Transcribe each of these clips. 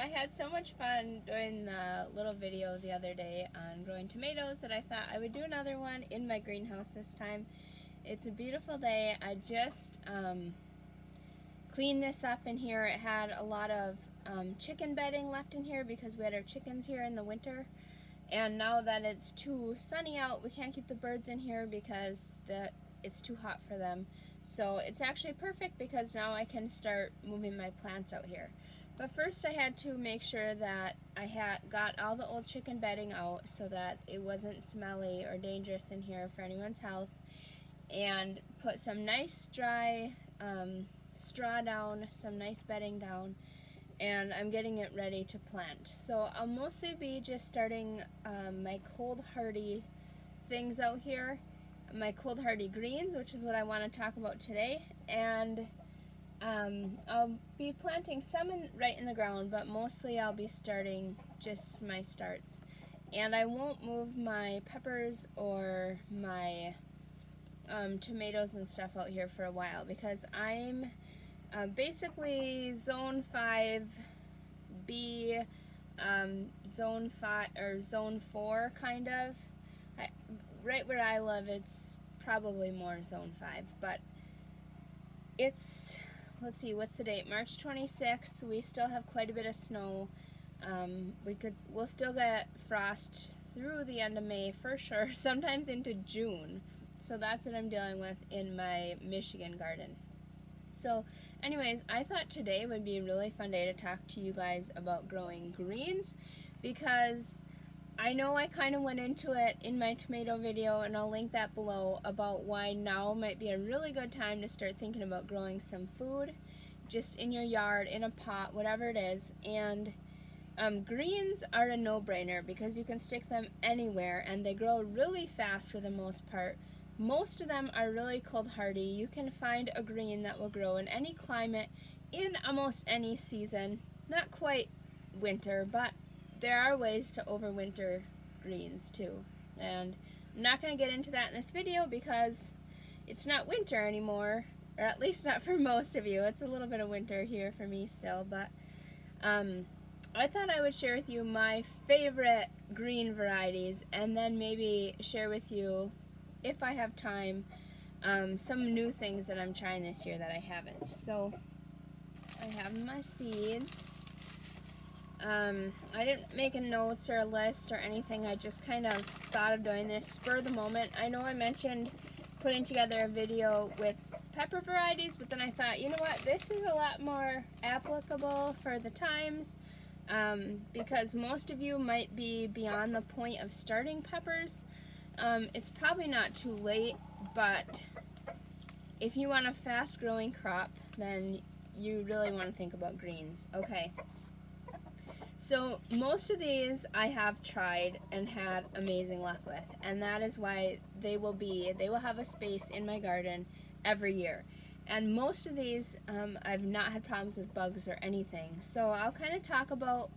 I had so much fun doing the little video the other day on growing tomatoes that I thought I would do another one in my greenhouse this time. It's a beautiful day. I just cleaned this up in here. It had a lot of chicken bedding left in here because we had our chickens here in the winter. And now that it's too sunny out, we can't keep the birds in here because it's too hot for them. So it's actually perfect because now I can start moving my plants out here. But first I had to make sure that I had got all the old chicken bedding out so that it wasn't smelly or dangerous in here for anyone's health, and put some nice dry straw down, some nice bedding down, and I'm getting it ready to plant. So I'll mostly be just starting my cold hardy things out here, my cold hardy greens, which is what I want to talk about today, and I'll be planting some right in the ground, but mostly I'll be starting just my starts. And I won't move my peppers or my tomatoes and stuff out here for a while because I'm basically zone 5B, zone 5 or zone 4 kind of. Right where I live, it's probably more zone 5, but it's, let's see, what's the date? March 26th. We still have quite a bit of snow. We'll still get frost through the end of May for sure, sometimes into June. So that's what I'm dealing with in my Michigan garden. So anyways, I thought today would be a really fun day to talk to you guys about growing greens, because I know I kind of went into it in my tomato video, and I'll link that below, about why now might be a really good time to start thinking about growing some food just in your yard, in a pot, whatever it is. And greens are a no-brainer because you can stick them anywhere and they grow really fast for the most part. Most of them are really cold hardy. You can find a green that will grow in any climate, in almost any season. Not quite winter, but there are ways to overwinter greens too. And I'm not going to get into that in this video because it's not winter anymore, or at least not for most of you. It's a little bit of winter here for me still, but I thought I would share with you my favorite green varieties, and then maybe share with you, if I have time, some new things that I'm trying this year that I haven't. So I have my seeds. I didn't make a notes or a list or anything. I just kind of thought of doing this spur of the moment. I know I mentioned putting together a video with pepper varieties, but then I thought, you know what, this is a lot more applicable for the times, because most of you might be beyond the point of starting peppers. It's probably not too late, but if you want a fast growing crop, then you really want to think about greens. Okay. So most of these I have tried and had amazing luck with, and that is why they will have a space in my garden every year. And most of these I've not had problems with bugs or anything. So I'll kind of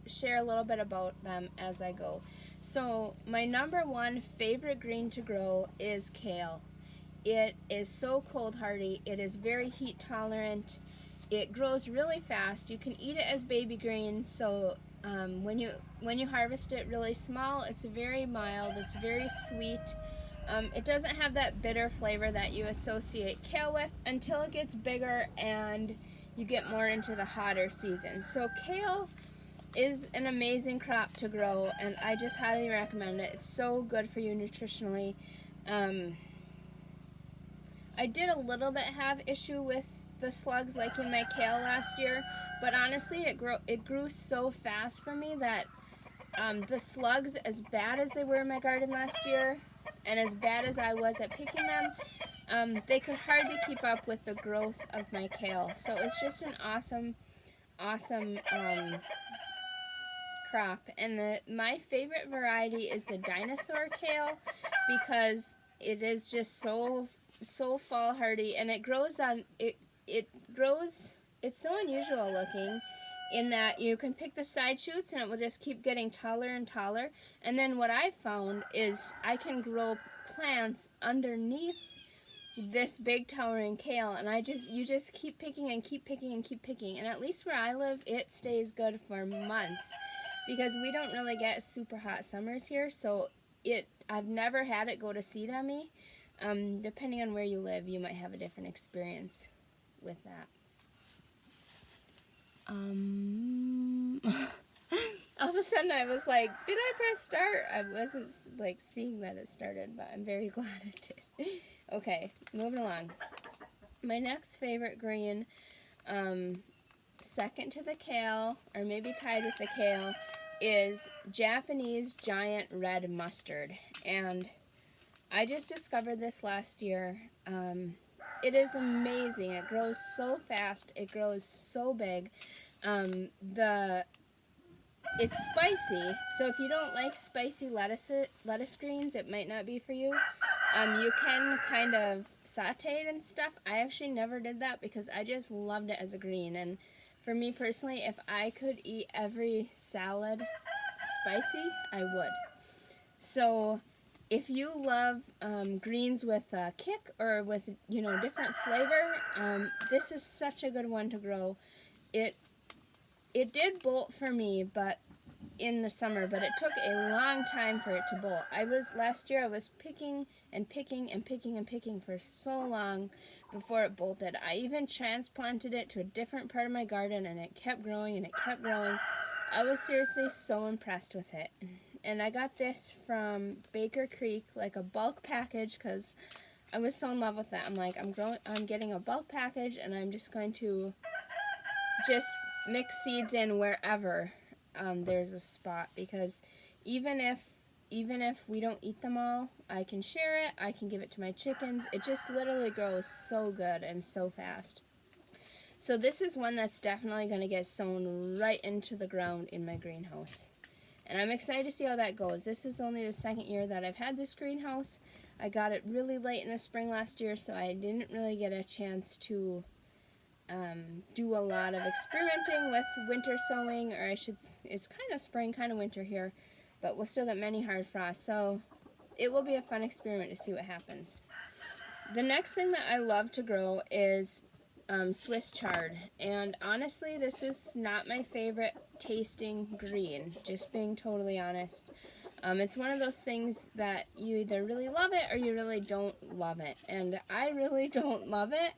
share a little bit about them as I go. So my number one favorite green to grow is kale. It is so cold hardy. It is very heat tolerant. It grows really fast. You can eat it as baby green, so when you harvest it really small, it's very mild, it's very sweet. It doesn't have that bitter flavor that you associate kale with until it gets bigger and you get more into the hotter season. So kale is an amazing crop to grow, and I just highly recommend it. It's so good for you nutritionally. I did a little bit have issue with the slugs like in my kale last year, but honestly it grew so fast for me that the slugs, as bad as they were in my garden last year and as bad as I was at picking them, they could hardly keep up with the growth of my kale. So it's just an awesome crop. And my favorite variety is the dinosaur kale, because it is just so fall hardy, and it grows on it's so unusual looking in that you can pick the side shoots and it will just keep getting taller and taller. And then what I found is I can grow plants underneath this big towering kale, and you just keep picking and keep picking and keep picking. And at least where I live, it stays good for months because we don't really get super hot summers here, so I've never had it go to seed on me. Depending on where you live, you might have a different experience with that. All of a sudden I was like, did I press start? I wasn't like seeing that it started, but I'm very glad it did. Okay, moving along. My next favorite green, second to the kale, or maybe tied with the kale, is Japanese giant red mustard. And I just discovered this last year. It is amazing. It grows so fast. It grows so big. It's spicy, so if you don't like spicy lettuce greens, it might not be for you. You can kind of saute it and stuff. I actually never did that because I just loved it as a green. And for me personally, if I could eat every salad spicy, I would. So if you love greens with a kick or with, different flavor, this is such a good one to grow. It did bolt for me, but in the summer, but it took a long time for it to bolt. Last year I was picking and picking and picking and picking for so long before it bolted. I even transplanted it to a different part of my garden, and it kept growing and it kept growing. I was seriously so impressed with it. And I got this from Baker Creek, like a bulk package, because I was so in love with that. I'm like, I'm getting a bulk package, and I'm just going to just mix seeds in wherever there's a spot, because even if we don't eat them all, I can share it, I can give it to my chickens. It just literally grows so good and so fast. So this is one that's definitely going to get sown right into the ground in my greenhouse. And I'm excited to see how that goes. This is only the second year that I've had this greenhouse. I got it really late in the spring last year, so I didn't really get a chance to do a lot of experimenting with winter sowing, or it's kind of spring, kind of winter here, but we'll still get many hard frosts, so it will be a fun experiment to see what happens. The next thing that I love to grow is Swiss chard, and honestly, this is not my favorite tasting green, just being totally honest. It's one of those things that you either really love it or you really don't love it, and I really don't love it.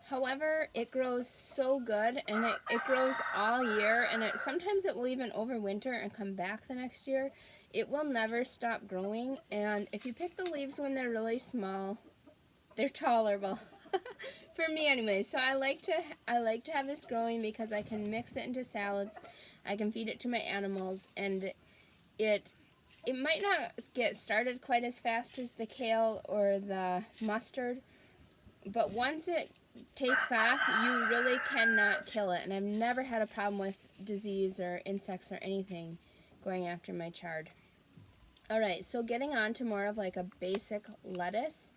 However, it grows so good, and it grows all year, and sometimes it will even overwinter and come back the next year. It will never stop growing, and if you pick the leaves when they're really small, they're tolerable. For me anyway. So I like to have this growing because I can mix it into salads, I can feed it to my animals, and it might not get started quite as fast as the kale or the mustard, but once it takes off, you really cannot kill it, and I've never had a problem with disease or insects or anything going after my chard. Alright, so getting on to more of like a basic lettuce.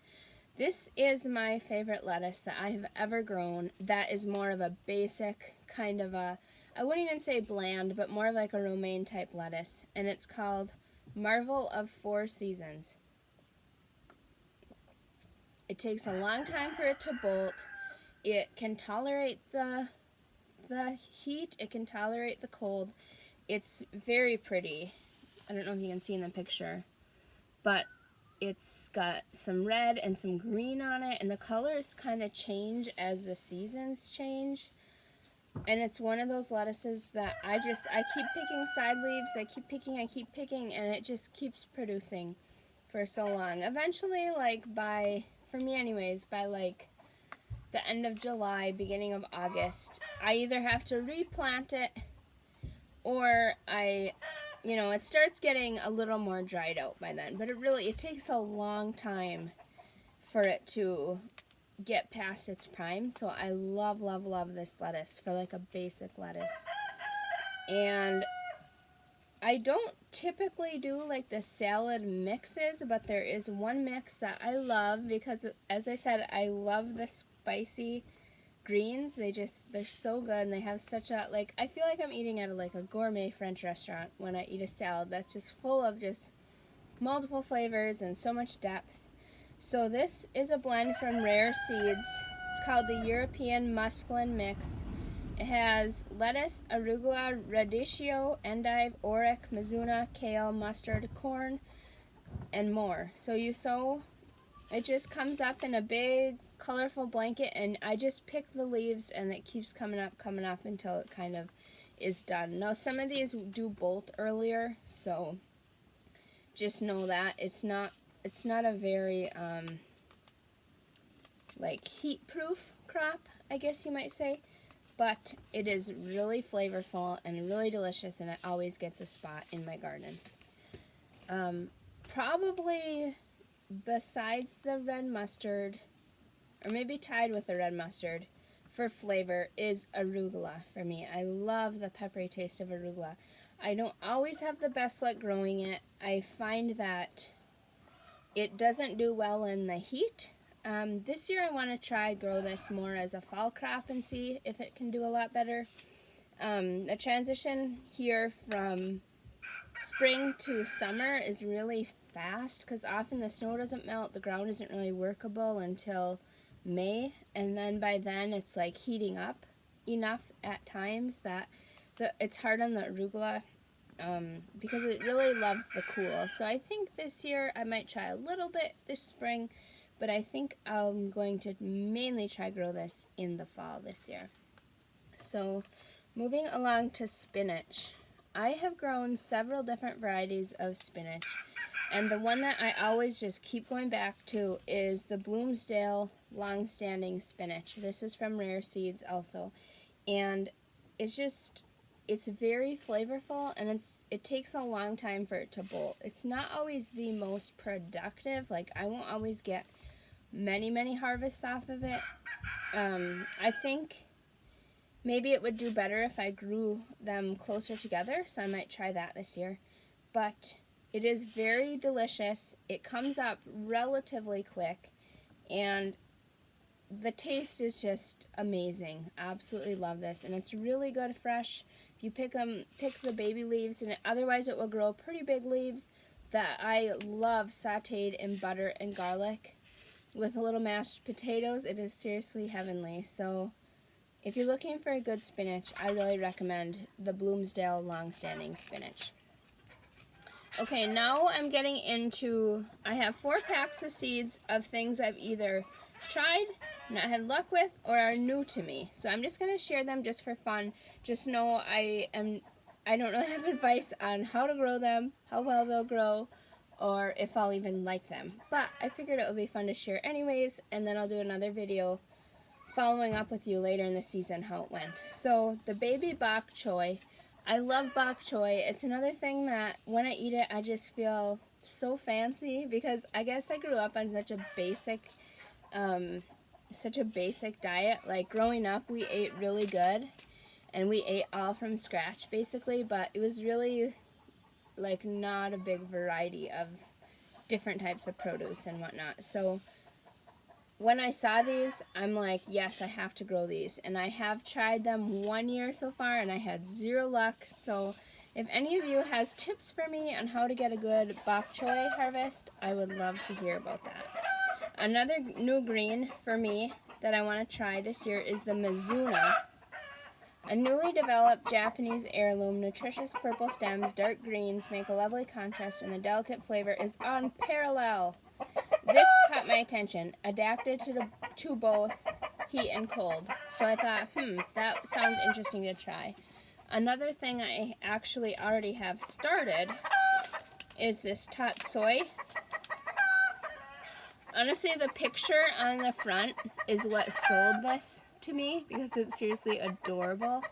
This is my favorite lettuce that I have ever grown. That is more of a basic kind of I wouldn't even say bland, but more like a romaine type lettuce, and it's called Marvel of Four Seasons. It takes a long time for it to bolt. It can tolerate the heat. It can tolerate the cold. It's very pretty. I don't know if you can see in the picture, but it's got some red and some green on it, and the colors kind of change as the seasons change. And it's one of those lettuces that I keep picking side leaves. I keep picking, and it just keeps producing for so long. Eventually, for me anyways, by like the end of July, beginning of August, I either have to replant it or it starts getting a little more dried out by then. But it takes a long time for it to get past its prime. So I love, love, love this lettuce for like a basic lettuce. And I don't typically do like the salad mixes, but there is one mix that I love because, as I said, I love the spicy greens. They're so good, and they have such a, I feel like I'm eating at a gourmet French restaurant when I eat a salad that's just full of just multiple flavors and so much depth. So this is a blend from Rare Seeds. It's called the European Mesclun Mix. It has lettuce, arugula, radicchio, endive, auric, Mizuna, kale, mustard, corn, and more. So you sow, it just comes up in a big colorful blanket, and I just pick the leaves and it keeps coming up until it kind of is done. Now some of these do bolt earlier, so just know that it's not a very like heat proof crop, I guess you might say, but it is really flavorful and really delicious, and it always gets a spot in my garden. Probably besides the red mustard, or maybe tied with the red mustard for flavor, is arugula for me. I love the peppery taste of arugula. I don't always have the best luck growing it. I find that it doesn't do well in the heat. This year I want to grow this more as a fall crop and see if it can do a lot better. The transition here from spring to summer is really fast because often the snow doesn't melt, the ground isn't really workable until May, and then by then it's like heating up enough at times that it's hard on the arugula because it really loves the cool. So I think this year I might try a little bit this spring, but I think I'm going to mainly try grow this in the fall this year. So moving along to spinach. I have grown several different varieties of spinach, and the one that I always just keep going back to is the Bloomingdale long-standing spinach. This is from Rare Seeds also, and it's very flavorful, and it takes a long time for it to bolt. It's not always the most productive. Like, I won't always get many harvests off of it. I think maybe it would do better if I grew them closer together, so I might try that this year. But it is very delicious. It comes up relatively quick, and the taste is just amazing. Absolutely love this, and it's really good fresh. If you pick the baby leaves, and otherwise it will grow pretty big leaves that I love sauteed in butter and garlic with a little mashed potatoes. It is seriously heavenly. So if you're looking for a good spinach, I really recommend the Bloomingdale long-standing spinach. Okay, now I'm getting into, I have 4 packs of seeds of things I've either tried, not had luck with, or are new to me. So I'm just going to share them just for fun. Just know I don't really have advice on how to grow them, how well they'll grow, or if I'll even like them. But I figured it would be fun to share anyways, and then I'll do another video following up with you later in the season how it went. So the baby bok choy. I love bok choy. It's another thing that when I eat it, I just feel so fancy because I guess I grew up on such a basic diet. Like growing up, we ate really good, and we ate all from scratch basically, but it was really like not a big variety of different types of produce and whatnot. So when I saw these, I'm like, yes, I have to grow these. And I have tried them 1 year so far, and I had 0 luck. So if any of you has tips for me on how to get a good bok choy harvest, I would love to hear about that. Another new green for me that I want to try this year is the Mizuna. A newly developed Japanese heirloom, nutritious purple stems, dark greens make a lovely contrast, and the delicate flavor is unparalleled. This caught my attention, adapted to both heat and cold. So I thought, that sounds interesting to try. Another thing I actually already have started is this Tatsoi. Honestly, the picture on the front is what sold this to me because it's seriously adorable.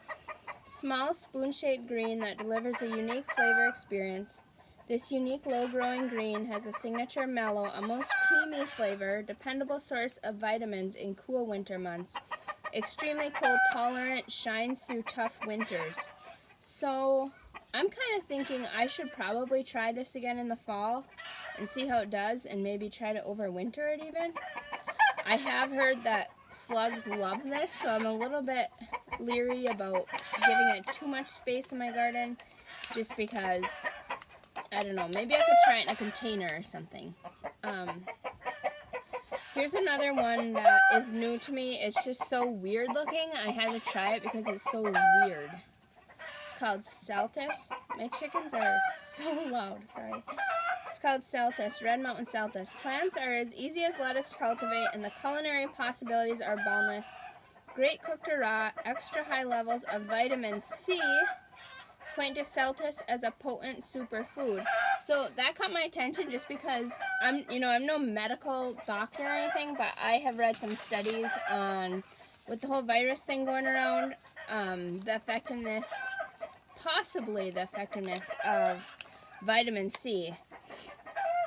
Small spoon-shaped green that delivers a unique flavor experience. This unique low-growing green has a signature mellow, almost creamy flavor, dependable source of vitamins in cool winter months. Extremely cold tolerant, shines through tough winters. So I'm kind of thinking I should probably try this again in the fall and see how it does, and maybe try to overwinter it even. I have heard that slugs love this, so I'm a little bit leery about giving it too much space in my garden, just because, I don't know, maybe I could try it in a container or something. Here's another one that is new to me. It's just so weird looking. I had to try it because it's so weird. It's called Celtics. My chickens are so loud, sorry. It's called Celtics, Red Mountain Celtics. Plants are as easy as lettuce to cultivate, and the culinary possibilities are boundless. Great cooked or raw, extra high levels of vitamin C point to Celtics as a potent superfood. So that caught my attention just because I'm no medical doctor or anything, but I have read some studies on, with the whole virus thing going around, the effectiveness, possibly the effectiveness of vitamin C.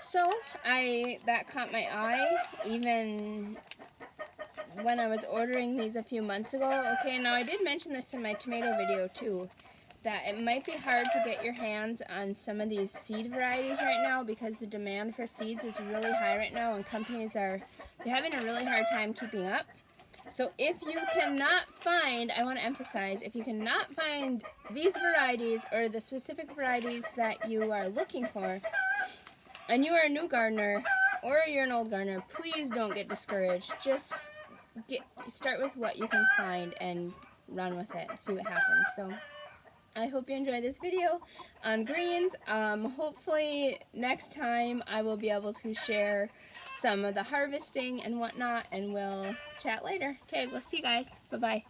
So that caught my eye, even when I was ordering these a few months ago. Okay, now I did mention this in my tomato video too, that it might be hard to get your hands on some of these seed varieties right now because the demand for seeds is really high right now and companies are having a really hard time keeping up. So if you cannot find, I want to emphasize, if you cannot find these varieties or the specific varieties that you are looking for, and you are a new gardener or you're an old gardener, please don't get discouraged. Just start with what you can find and run with it, see what happens. So I hope you enjoyed this video on greens. Hopefully next time I will be able to share some of the harvesting and whatnot, and we'll chat later. Okay, we'll see you guys. Bye-bye.